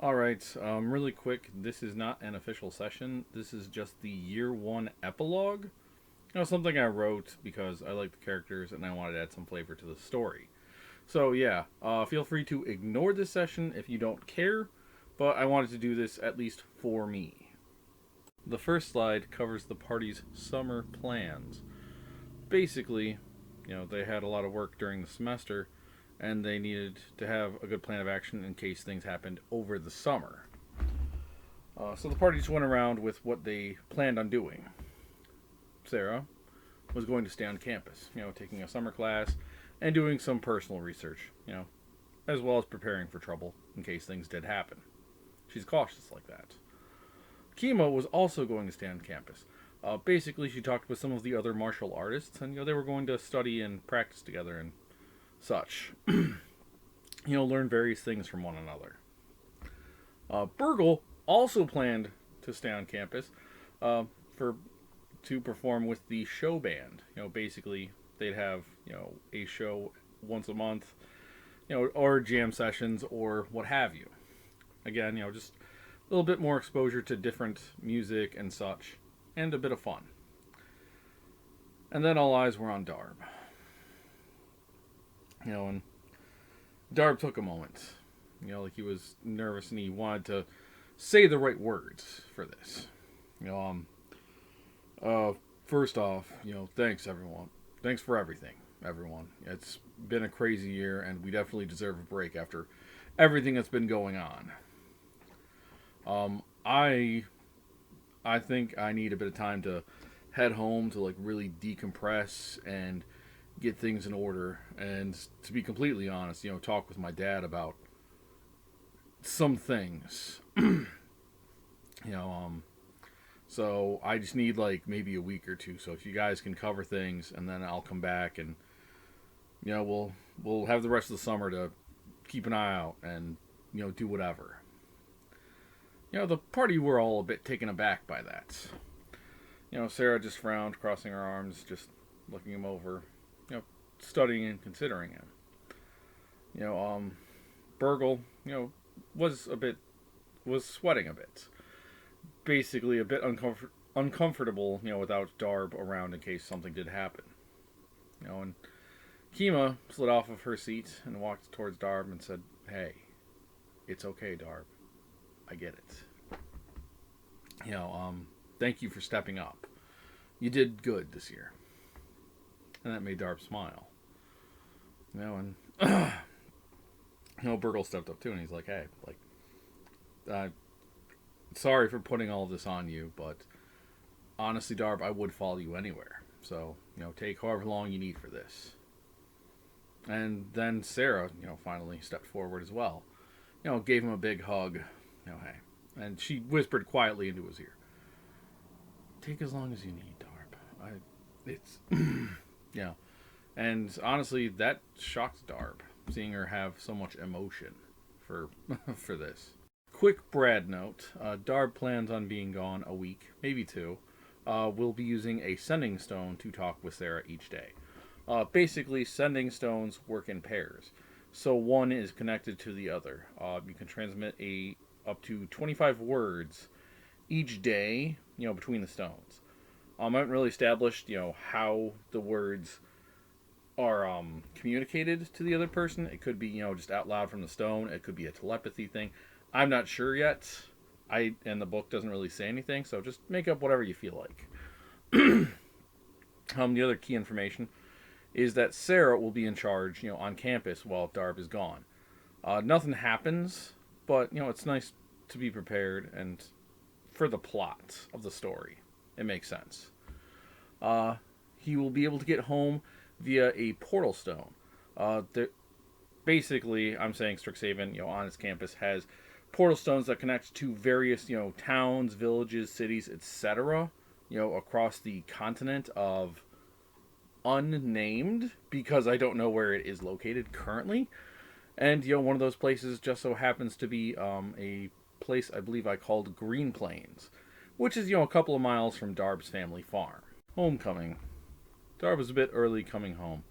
Alright, really quick, this is not an official session. This is just the year one epilogue. Something I wrote because I like the characters and I wanted to add some flavor to the story. So, yeah, feel free to ignore this session if you don't care, but I wanted to do this at least for me. The first slide covers the party's summer plans. Basically, they had a lot of work during the semester and they needed to have a good plan of action in case things happened over the summer. So the party just went around with what they planned on doing. Sarah was going to stay on campus, taking a summer class and doing some personal research, as well as preparing for trouble in case things did happen. She's cautious like that. Kima was also going to stay on campus. Basically, she talked with some of the other martial artists, and they were going to study and practice together and such. Learn various things from one another. Burgle also planned to stay on campus for to perform with the show band. Basically they'd have a show once a month, or jam sessions or what have you. Again, just a little bit more exposure to different music and such, and a bit of fun. And then all eyes were on Darb. And Darb took a moment. Like he was nervous and he wanted to say the right words for this. First off, thanks everyone. Thanks for everything, everyone. It's been a crazy year and we definitely deserve a break after everything that's been going on. I think I need a bit of time to head home to really decompress and get things in order, and to be completely honest, talk with my dad about some things. So I just need maybe a week or two. So if you guys can cover things, and then I'll come back, and we'll have the rest of the summer to keep an eye out and do whatever. The party were all a bit taken aback by that. Sarah just frowned, crossing her arms, just looking him over, studying and considering him. Burgle, was sweating a bit. Basically a bit uncomfortable, without Darb around in case something did happen. And Kima slid off of her seat and walked towards Darb and said, "Hey, it's okay, Darb. I get it. Thank you for stepping up. You did good this year." And that made Darb smile. And Burgle stepped up too, and he's like, "Hey, sorry for putting all this on you, but honestly, Darb, I would follow you anywhere. So, take however long you need for this." And then Sarah, finally stepped forward as well. Gave him a big hug. Hey. And she whispered quietly into his ear, "Take as long as you need, Darb. It's, yeah." And honestly, that shocked Darb, seeing her have so much emotion for for this. Quick Brad note, Darb plans on being gone a week, maybe two. We'll be using a sending stone to talk with Sarah each day. Basically, sending stones work in pairs, so one is connected to the other. You can transmit up to 25 words each day, between the stones. I haven't really established, how the words are communicated to the other person. It could be, just out loud from the stone. It could be a telepathy thing. I'm not sure yet. And the book doesn't really say anything, so just make up whatever you feel like. The other key information is that Sarah will be in charge, on campus while Darb is gone. Nothing happens, but, it's nice to be prepared, and for the plot of the story, it makes sense. He will be able to get home via a portal stone. Basically, I'm saying Strixhaven, on its campus, has portal stones that connect to various, towns, villages, cities, etc., across the continent of unnamed, because I don't know where it is located currently. And, one of those places just so happens to be a place I believe I called Green Plains, which is, a couple of miles from Darb's family farm. Homecoming. Darb was a bit early coming home.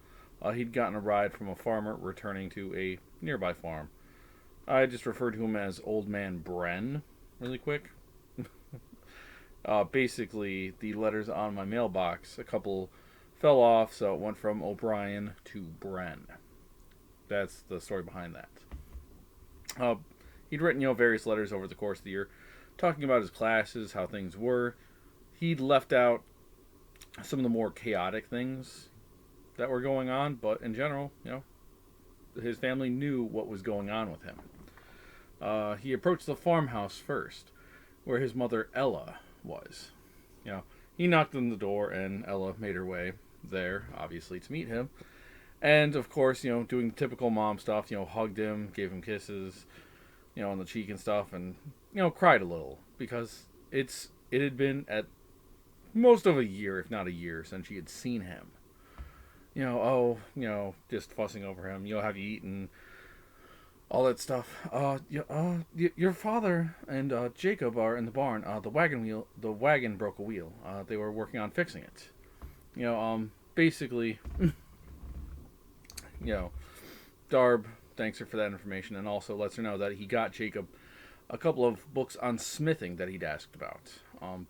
He'd gotten a ride from a farmer returning to a nearby farm. I just refer to him as Old Man Bren, really quick. Basically, the letters on my mailbox, a couple fell off, so it went from O'Brien to Bren. That's the story behind that. Uh, he'd written, various letters over the course of the year, talking about his classes, how things were. He'd left out some of the more chaotic things that were going on, but in general, his family knew what was going on with him. He approached the farmhouse first, where his mother Ella was. He knocked on the door, and Ella made her way there, obviously, to meet him. And, of course, doing the typical mom stuff, hugged him, gave him kisses, on the cheek and stuff, and, cried a little, because it had been at most of a year, if not a year, since she had seen him. Just fussing over him, have you eaten, all that stuff. Your father and Jacob are in the barn. The wagon broke a wheel. They were working on fixing it. Basically, Darb thanks her for that information and also lets her know that he got Jacob a couple of books on smithing that he'd asked about.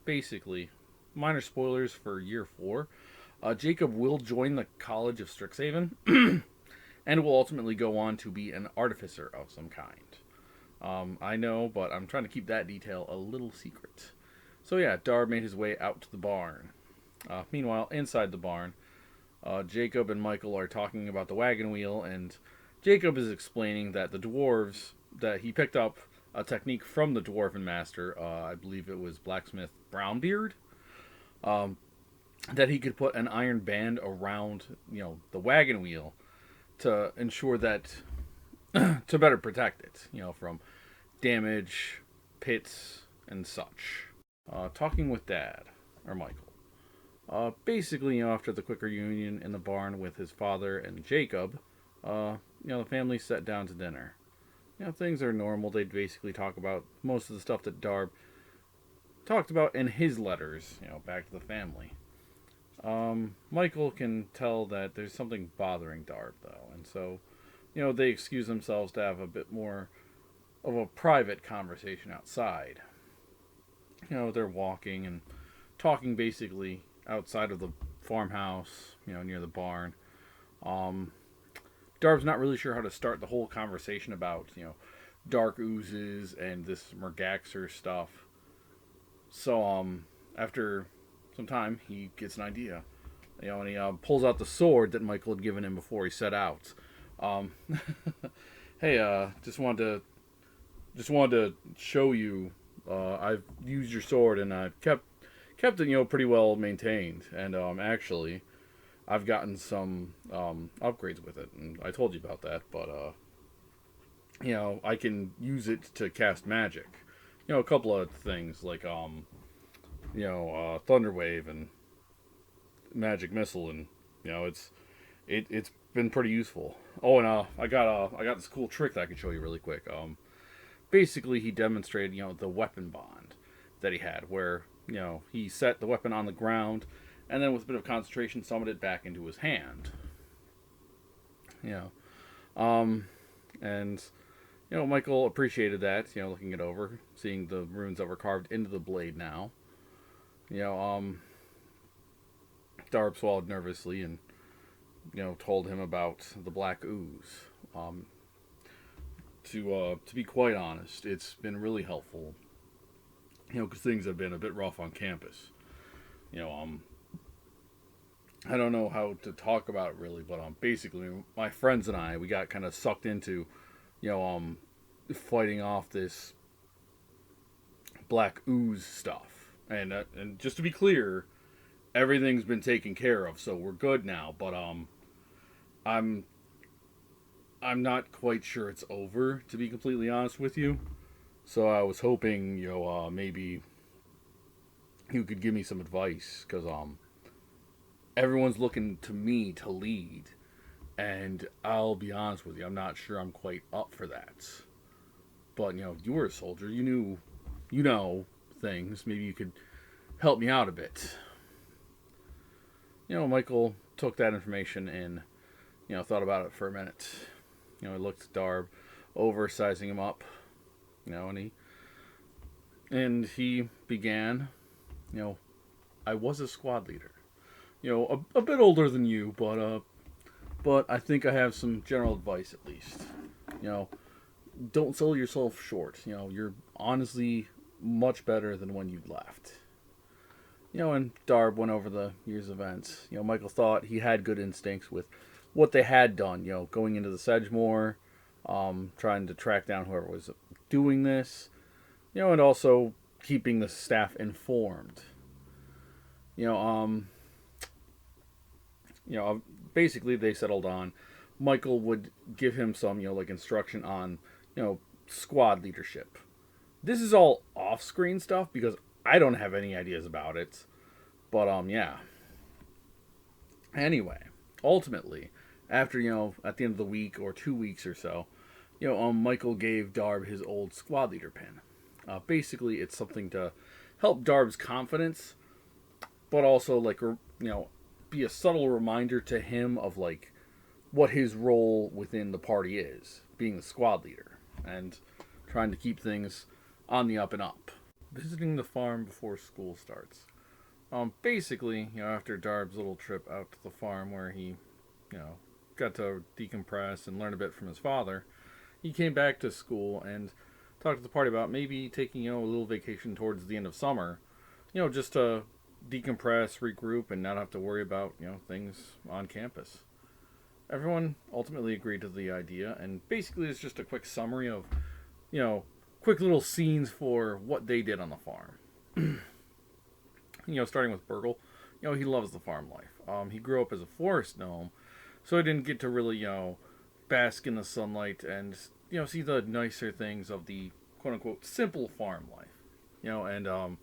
Basically, minor spoilers for year 4. Jacob will join the College of Strixhaven and will ultimately go on to be an artificer of some kind. I know, but I'm trying to keep that detail a little secret. So yeah, Darb made his way out to the barn. Meanwhile, inside the barn, Jacob and Michael are talking about the wagon wheel, and Jacob is explaining that the dwarves, that he picked up a technique from the dwarven master, I believe it was blacksmith Brownbeard, that he could put an iron band around, the wagon wheel to ensure that, to better protect it, from damage, pits, and such. Talking with Dad, or Michael. Basically, after the quick reunion in the barn with his father and Jacob, the family sat down to dinner. Things are normal. They basically talk about most of the stuff that Darb talked about in his letters, back to the family. Michael can tell that there's something bothering Darb, though, and so, they excuse themselves to have a bit more of a private conversation outside. They're walking and talking basically outside of the farmhouse, near the barn. Darb's not really sure how to start the whole conversation about, dark oozes and this Mergaxer stuff. So, after some time, he gets an idea. And he pulls out the sword that Michael had given him before he set out. Hey, just wanted to show you. I've used your sword and I've kept it, pretty well maintained. And actually, I've gotten some upgrades with it, and I told you about that. But I can use it to cast magic. A couple of things like Thunderwave and Magic Missile, and it's been pretty useful. Oh, and I got this cool trick that I can show you really quick. Basically, he demonstrated the weapon bond that he had, where he set the weapon on the ground, and then with a bit of concentration, summoned it back into his hand. And Michael appreciated that. Looking it over, seeing the runes that were carved into the blade now. Darb swallowed nervously and, told him about the black ooze. To be quite honest, it's been really helpful. Because things have been a bit rough on campus. I don't know how to talk about it really, but basically, my friends and I, we got kind of sucked into, fighting off this black ooze stuff. And just to be clear, everything's been taken care of, so we're good now. But I'm not quite sure it's over, to be completely honest with you. So I was hoping, maybe you could give me some advice, because everyone's looking to me to lead, and I'll be honest with you, I'm not sure I'm quite up for that. But you were a soldier, you know things. Maybe you could help me out a bit. Michael took that information and thought about it for a minute. He looked at Darb. oversizing him up, and he began, I was a squad leader, a bit older than you, but I think I have some general advice at least. You know, don't sell yourself short. You're honestly much better than when you left. And Darb went over the year's events. Michael thought he had good instincts with what they had done. Going into the Sedgemoor, trying to track down whoever was doing this. And also keeping the staff informed. Basically they settled on Michael would give him some, instruction on, squad leadership. This is all off-screen stuff because I don't have any ideas about it. But, yeah. Anyway, ultimately, after, at the end of the week or 2 weeks or so, Michael gave Darb his old squad leader pin. Basically, it's something to help Darb's confidence, but also, be a subtle reminder to him of, what his role within the party is, being the squad leader, and trying to keep things on the up and up. Visiting the farm before school starts. Basically, after Darb's little trip out to the farm where he, got to decompress and learn a bit from his father, he came back to school and talked to the party about maybe taking, a little vacation towards the end of summer, just to decompress, regroup, and not have to worry about, things on campus. Everyone ultimately agreed to the idea, and basically it's just a quick summary of, quick little scenes for what they did on the farm. Starting with Burgle, he loves the farm life. He grew up as a forest gnome, so he didn't get to really, bask in the sunlight and, see the nicer things of the quote-unquote simple farm life. And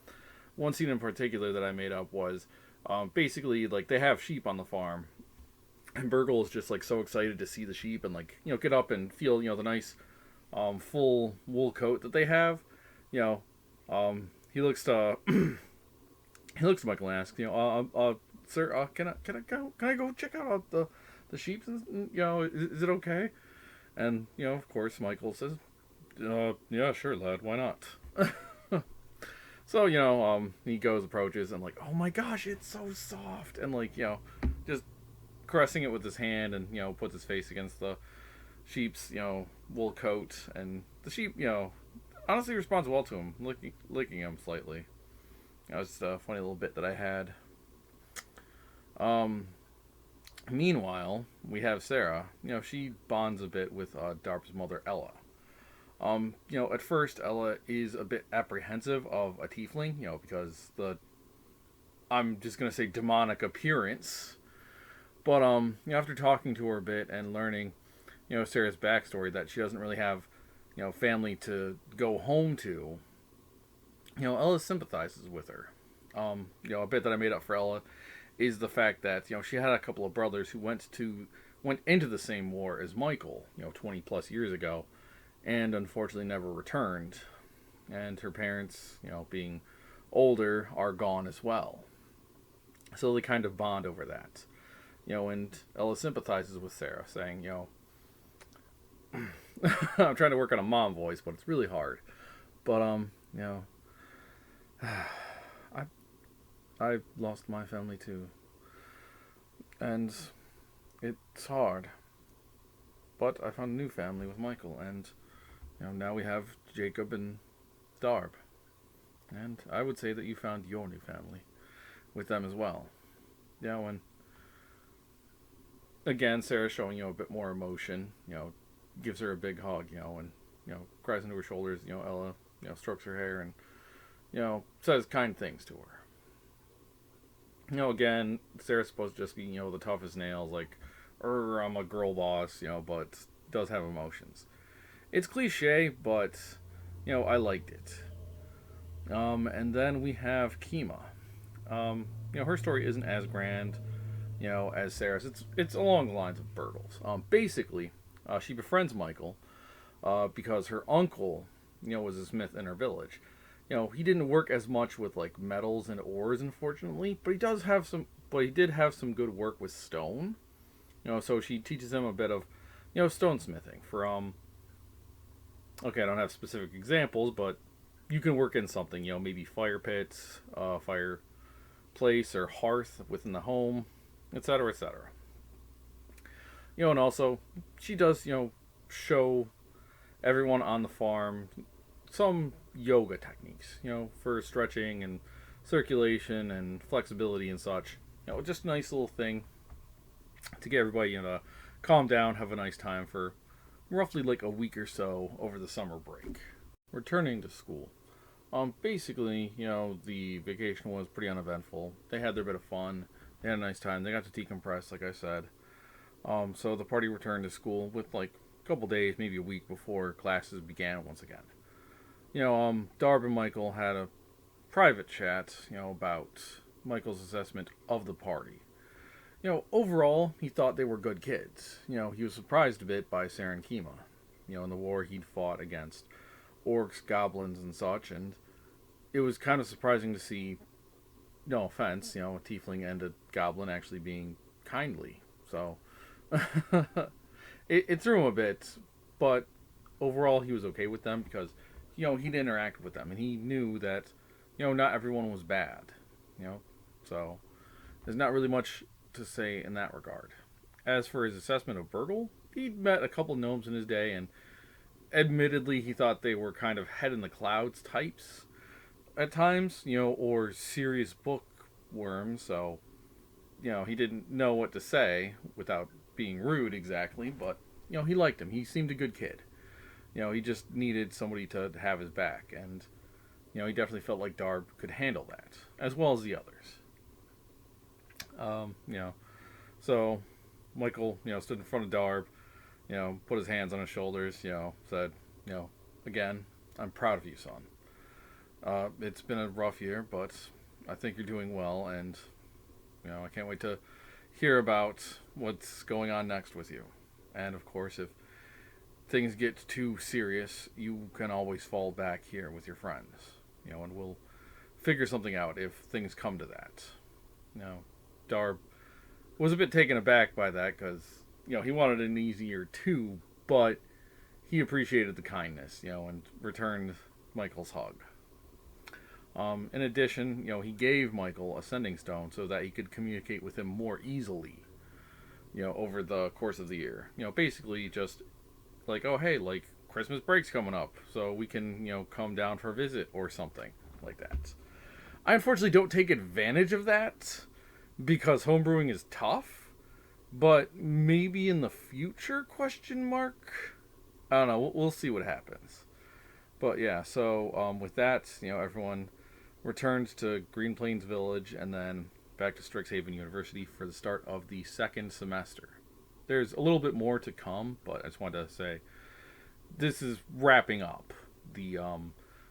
one scene in particular that I made up was, basically, they have sheep on the farm, and Burgle is just, so excited to see the sheep and, get up and feel, the nice, full wool coat that they have. He looks to... He looks at Michael and asks, sir, can I go check out the sheep? Is it okay? And, of course, Michael says, yeah, sure, lad, why not? So, he goes, approaches, and oh my gosh, it's so soft. And, just caressing it with his hand and, puts his face against the sheep's, wool coat. And the sheep, honestly responds well to him, licking him slightly. That was just a funny little bit that I had. Meanwhile, we have Sarah. She bonds a bit with Darb's mother, Ella. At first, Ella is a bit apprehensive of a tiefling, because I'm just going to say demonic appearance. But, after talking to her a bit and learning, Sarah's backstory, that she doesn't really have, family to go home to, Ella sympathizes with her. A bit that I made up for Ella is the fact that, she had a couple of brothers who went into the same war as Michael, 20 plus years ago, and unfortunately never returned. And her parents, being older, are gone as well. So they kind of bond over that. And Ella sympathizes with Sarah, saying, I'm trying to work on a mom voice, but it's really hard. But, I lost my family too. And it's hard. But I found a new family with Michael, and now we have Jacob and Darb. And I would say that you found your new family with them as well. And again, Sarah's showing, a bit more emotion, gives her a big hug, and, cries into her shoulders, Ella, strokes her hair and, says kind things to her. Again, Sarah's supposed to just be, the toughest nails, I'm a girl boss, but does have emotions. It's cliche, but, I liked it. And then we have Kima. Her story isn't as grand, as Sarah's. It's along the lines of Burgle's. Basically, she befriends Michael, because her uncle, was a smith in her village. He didn't work as much with metals and ores, unfortunately, but he did have some good work with stone. So she teaches him a bit of, stonesmithing for Okay, I don't have specific examples, but you can work in something, maybe fire pits, fireplace, or hearth within the home, etc., etc. And also, she does, show everyone on the farm some yoga techniques, for stretching and circulation and flexibility and such. Just a nice little thing to get everybody, to calm down, have a nice time for roughly like a week or so over the summer break. Returning to school. Basically, the vacation was pretty uneventful. They had their bit of fun. They had a nice time. They got to decompress, like I said. So the party returned to school with like a couple days, maybe a week before classes began once again. Darb and Michael had a private chat, about Michael's assessment of the party. Overall, he thought they were good kids. He was surprised a bit by Sarah and Kima, in the war he'd fought against orcs, goblins, and such, and it was kind of surprising to see, no offense, a tiefling and a goblin actually being kindly. So, it threw him a bit, but overall he was okay with them because, he'd interacted with them, and he knew that, not everyone was bad, so there's not really much to say in that regard. As for his assessment of Burgle, he'd met a couple gnomes in his day, and admittedly he thought they were kind of head in the clouds types at times, or serious bookworms, so, he didn't know what to say without being rude exactly, but, he liked him. He seemed a good kid. He just needed somebody to have his back, and, he definitely felt like Darb could handle that, as well as the others. So Michael, stood in front of Darb, put his hands on his shoulders, said, again, I'm proud of you, son. It's been a rough year, but I think you're doing well, and, I can't wait to hear about what's going on next with you. And, of course, if things get too serious, you can always fall back here with your friends, and we'll figure something out if things come to that. Darb was a bit taken aback by that because, he wanted an easier too, but he appreciated the kindness, and returned Michael's hug. In addition, he gave Michael a sending stone so that he could communicate with him more easily, over the course of the year. Basically just like, oh, hey, like, Christmas break's coming up, so we can, come down for a visit or something like that. I unfortunately don't take advantage of that because homebrewing is tough, but maybe in the future, question mark? I don't know, we'll see what happens. But yeah, so with that, everyone returned to Green Plains Village and then back to Strixhaven University for the start of the second semester. There's a little bit more to come, but I just wanted to say this is wrapping up the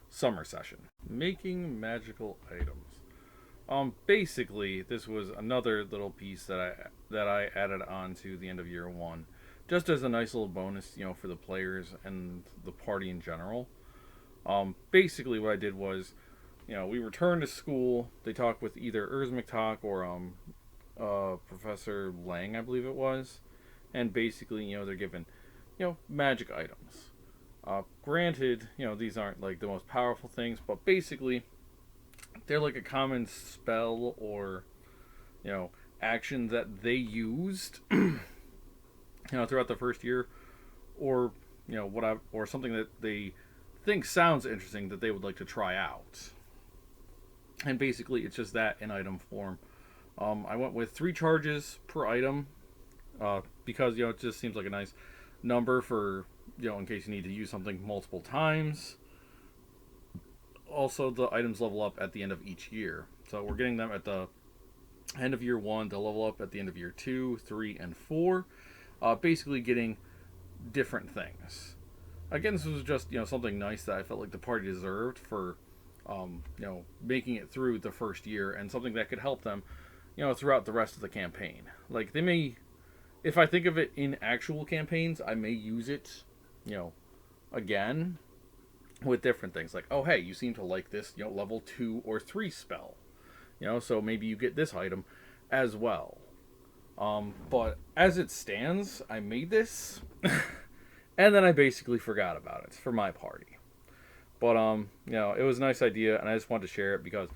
summer session. Making magical items. Basically, this was another little piece that I added on to the end of year one, just as a nice little bonus, for the players and the party in general. Basically, what I did was, we returned to school. They talked with either Erzmiktok or Professor Lang, I believe it was, and basically, they're given, magic items. Granted, these aren't like the most powerful things, but basically, they're like a common spell or, action that they used, throughout the first year, or or something that they think sounds interesting that they would like to try out. And basically, it's just that in item form. I went with 3 charges per item, because it just seems like a nice number for in case you need to use something multiple times. Also, the items level up at the end of each year, so we're getting them at the end of year 1. They'll level up at the end of year 2, 3, and 4. Basically, getting different things. Again, this was just something nice that I felt like the party deserved for making it through the first year, and something that could help them throughout the rest of the campaign. Like, they may, if I think of it in actual campaigns, I may use it again with different things. Like, oh hey, you seem to like this level 2 or 3 spell, so maybe you get this item as well. But as it stands, I made this And then I basically forgot about it for my party. But it was a nice idea, and I just wanted to share it because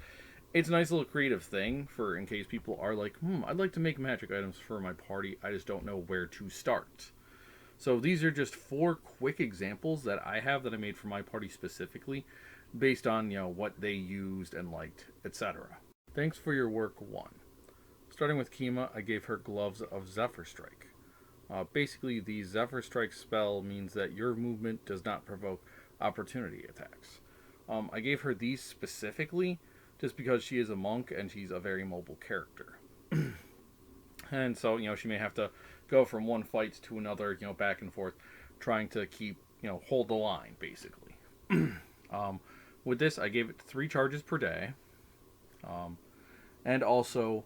it's a nice little creative thing for in case people are like, I'd like to make magic items for my party. I just don't know where to start. So these are just 4 quick examples that I have that I made for my party specifically, based on what they used and liked, etc. Thanks for your work, 1. Starting with Kima, I gave her Gloves of Zephyr Strike. Basically, the Zephyr Strike spell means that your movement does not provoke opportunity attacks. I gave her these specifically just because she is a monk and she's a very mobile character. And so, she may have to go from one fight to another, back and forth, trying to keep, hold the line, basically. With this, I gave it 3 charges per day. And also,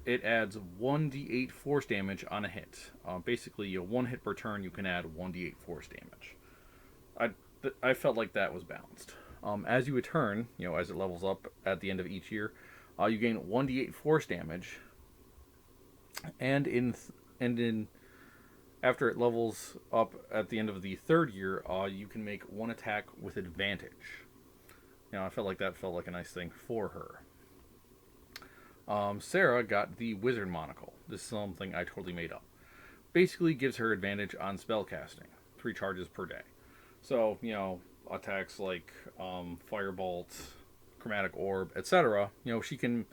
it adds 1d8 force damage on a hit. Basically, 1 hit per turn, you can add 1d8 force damage. I felt like that was balanced. As you return, as it levels up at the end of each year, you gain 1d8 force damage. And after it levels up at the end of the 3rd year, you can make 1 attack with advantage. I felt like that felt like a nice thing for her. Sarah got the Wizard Monocle. This is something I totally made up. Basically gives her advantage on spell casting, 3 charges per day. So, attacks like Firebolt, Chromatic Orb, etc., she can,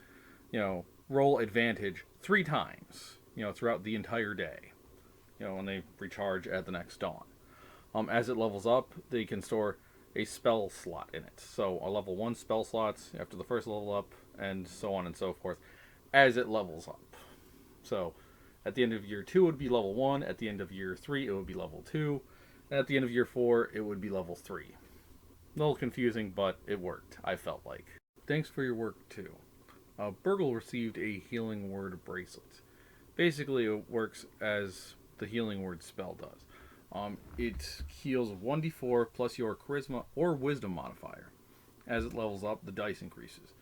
roll advantage 3 times, throughout the entire day, when they recharge at the next dawn. As it levels up, they can store a spell slot in it. So a level 1 spell slots after the first level up, and so on and so forth, as it levels up. So at the end of year 2, it would be level 1. At the end of year 3, it would be level 2. And at the end of year 4, it would be level 3. A little confusing, but it worked, I felt like. Thanks for your work, too. Burgle received a Healing Word bracelet. Basically, it works as the Healing Word spell does. It heals 1d4 plus your Charisma or Wisdom modifier. As it levels up, the dice increases.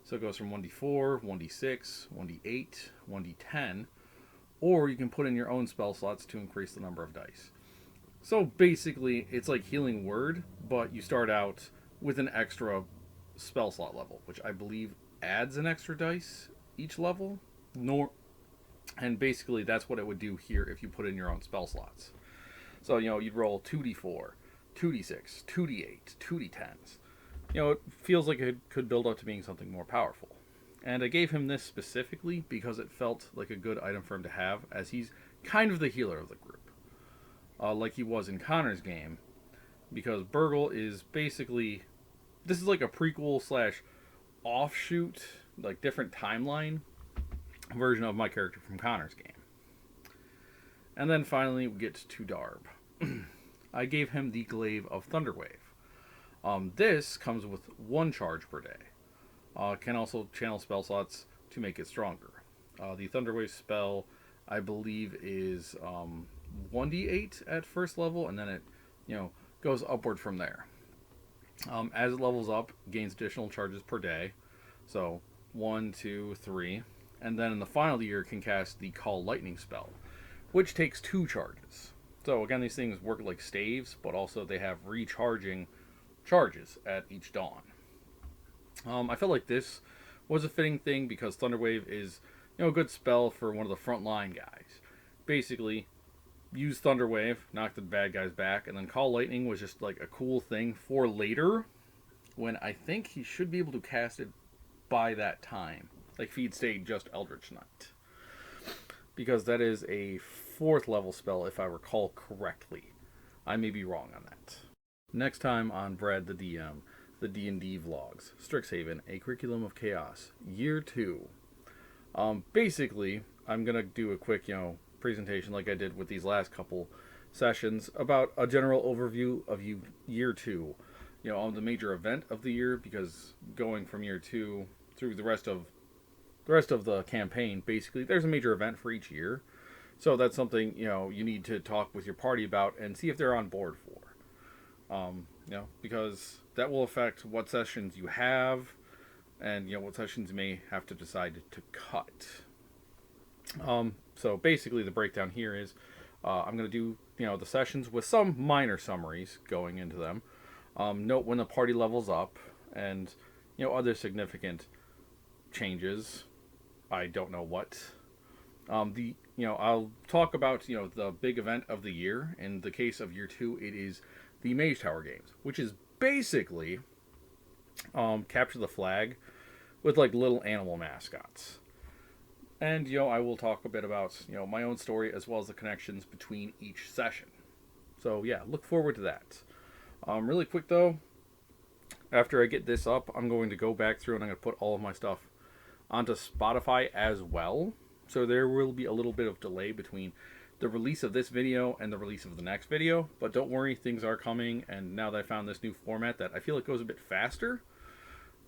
So it goes from 1d4, 1d6, 1d8, 1d10, or you can put in your own spell slots to increase the number of dice. So basically, it's like Healing Word, but you start out with an extra spell slot level, which I believe adds an extra dice each level. And basically, that's what it would do here if you put in your own spell slots. So, you'd roll 2d4, 2d6, 2d8, 2d10s. It feels like it could build up to being something more powerful. And I gave him this specifically because it felt like a good item for him to have, as he's kind of the healer of the group. Like he was in Connor's game, because Burgle is basically, this is like a prequel / offshoot, like different timeline version of my character from Connor's game. And then finally we get to Darb. I gave him the Glaive of Thunderwave. This comes with 1 charge per day. Can also channel spell slots to make it stronger. The Thunderwave spell, I believe, is 1d8 at first level, and then it, goes upward from there. As it levels up, gains additional charges per day. So 1, 2, 3. And then in the final year, can cast the Call Lightning spell, which takes 2 charges. So again, these things work like staves, but also they have recharging charges at each dawn. I felt like this was a fitting thing because Thunderwave is, a good spell for one of the frontline guys. Basically, use Thunderwave, knock the bad guys back, and then Call Lightning was just like a cool thing for later, when I think he should be able to cast it by that time. Like if he'd stayed just Eldritch Knight. Because that is a 4th level spell, if I recall correctly. I may be wrong on that. Next time on Brad the DM, the D&D vlogs, Strixhaven, A Curriculum of Chaos, Year 2. Basically, I'm going to do a quick, presentation like I did with these last couple sessions about a general overview of Year 2. On the major event of the year, because going from Year 2 through the rest of the campaign, basically, there's a major event for each year. So that's something, you need to talk with your party about and see if they're on board for. Because that will affect what sessions you have and, what sessions you may have to decide to cut. So basically the breakdown here is I'm going to do, the sessions with some minor summaries going into them. Note when the party levels up and, other significant changes. I don't know what. I'll talk about, the big event of the year. In the case of year 2, it is the Mage Tower games, which is basically capture the flag with like little animal mascots. And, I will talk a bit about, my own story as well as the connections between each session. So, yeah, look forward to that. Really quick, though, after I get this up, I'm going to go back through and I'm going to put all of my stuff onto Spotify as well. So there will be a little bit of delay between the release of this video and the release of the next video. But don't worry, things are coming. And now that I found this new format that I feel it goes a bit faster,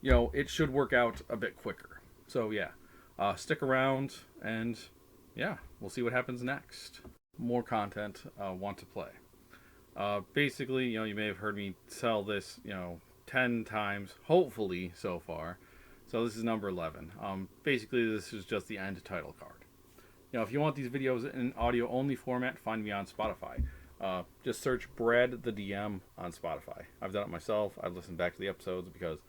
it should work out a bit quicker. So, yeah. Stick around, and yeah, we'll see what happens next. More content, want to play. Basically, you may have heard me tell this, 10 times, hopefully, so far. So this is number 11. Basically, this is just the end title card. If you want these videos in audio-only format, find me on Spotify. Just search Brad the DM on Spotify. I've done it myself. I've listened back to the episodes because,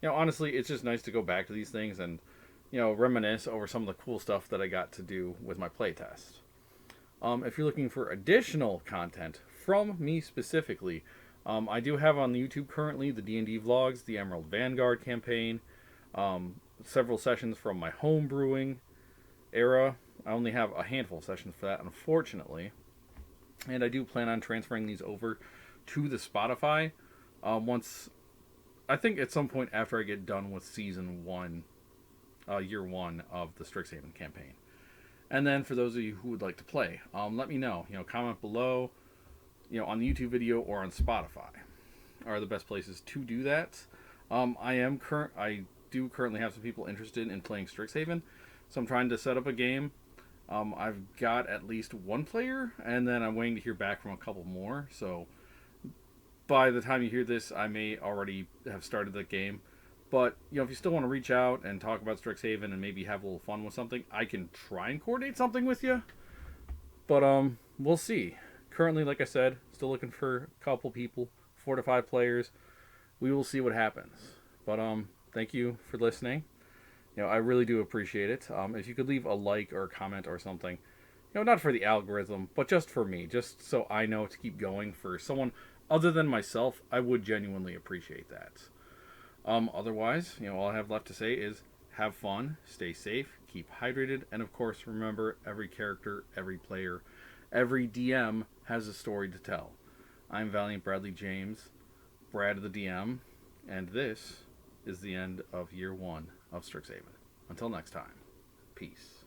honestly, it's just nice to go back to these things and reminisce over some of the cool stuff that I got to do with my playtest. If you're looking for additional content from me specifically, I do have on the YouTube currently the D&D vlogs, the Emerald Vanguard campaign, several sessions from my home brewing era. I only have a handful of sessions for that, unfortunately. And I do plan on transferring these over to the Spotify once, I think at some point after I get done with Season 1, Year 1 of the Strixhaven campaign. And then for those of you who would like to play, let me know. Comment below, on the YouTube video or on Spotify are the best places to do that. I do currently have some people interested in playing Strixhaven, so I'm trying to set up a game. I've got at least one player, and then I'm waiting to hear back from a couple more. So by the time you hear this, I may already have started the game. But, if you still want to reach out and talk about Strixhaven and maybe have a little fun with something, I can try and coordinate something with you. But, we'll see. Currently, like I said, still looking for a couple people, 4 to 5 players. We will see what happens. But, thank you for listening. I really do appreciate it. If you could leave a like or a comment or something, not for the algorithm, but just for me, just so I know to keep going for someone other than myself, I would genuinely appreciate that. Otherwise, all I have left to say is have fun, stay safe, keep hydrated, and of course, remember every character, every player, every DM has a story to tell. I'm Valiant Bradley James, Brad the DM, and this is the end of Year 1 of Strixhaven. Until next time, peace.